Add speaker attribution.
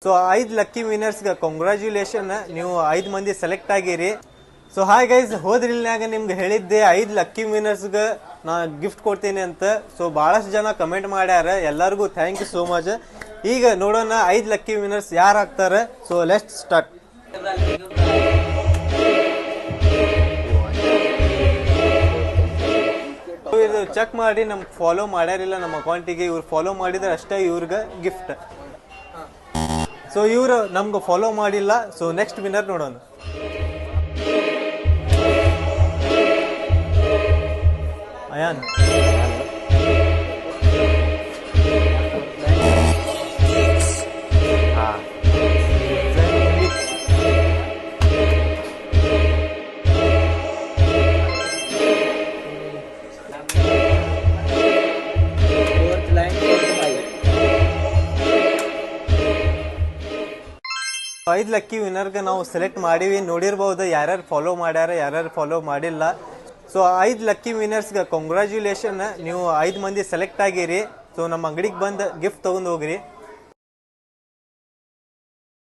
Speaker 1: So 5 lucky ವಿನ್ನರ್ಸ್ಗೆ congratulation, ನೀವು 5 ಮಂದಿ select ಆಗಿರಿ. ಸೊ ಹಾಯ್ ಗೈಸ್, ಹೋದ್ರಿಲ್ನಾಗ ನಿಮ್ಗೆ ಹೇಳಿದ್ದೆ 5 ಲಕ್ಕಿ ವಿನ್ನರ್ಸ್ಗೆ ನಾ ಗಿಫ್ಟ್ ಕೊಡ್ತೀನಿ ಅಂತ. ಸೊ ಭಾಳಷ್ಟು ಜನ ಕಮೆಂಟ್ ಮಾಡ್ಯಾರ, ಎಲ್ಲರಿಗೂ ಥ್ಯಾಂಕ್ ಯು ಸೋ ಮಚ್. ಈಗ ನೋಡೋಣ 5 ಲಕ್ಕಿ ವಿನ್ನರ್ಸ್ ಯಾರು ಆಗ್ತಾರೆ. So let's start. ಇದು ಚೆಕ್ ಮಾಡಿ ನಮ್ಗೆ ಫಾಲೋ ಮಾಡ್ಯಾರಿಲ್ಲ ನಮ್ಮ ಅಕೌಂಟಿಗೆ. ಇವ್ರು ಫಾಲೋ ಮಾಡಿದ್ರೆ ಅಷ್ಟೇ ಇವ್ರಿಗೆ ಗಿಫ್ಟ್. ಸೊ ಇವರು ನಮ್ಗೆ ಫಾಲೋ ಮಾಡಿಲ್ಲ. ಸೊ ನೆಕ್ಸ್ಟ್ ವಿನ್ನರ್ ನೋಡೋಣ. ಅಯಾನ್ ಐದು ಲಕ್ಕಿ ವಿನ್ನರ್ಗೆ ನಾವು ಸೆಲೆಕ್ಟ್ ಮಾಡೀವಿ. ನೋಡಿರ್ಬೋದು ಯಾರ್ಯಾರು ಫಾಲೋ ಮಾಡ್ಯಾರ, ಯಾರ್ಯಾರು ಫಾಲೋ ಮಾಡಿಲ್ಲ. ಸೊ 5 ಲಕ್ಕಿ ವಿನ್ನರ್ಸ್ಗೆ ಕಂಗ್ರ್ಯಾಚುಲೇಷನ್, ನೀವು 5 ಮಂದಿ ಸೆಲೆಕ್ಟ್ ಆಗಿರಿ. ಸೊ ನಮ್ಮ ಅಂಗಡಿಗೆ ಬಂದು ಗಿಫ್ಟ್ ತೊಗೊಂಡು ಹೋಗ್ರಿ.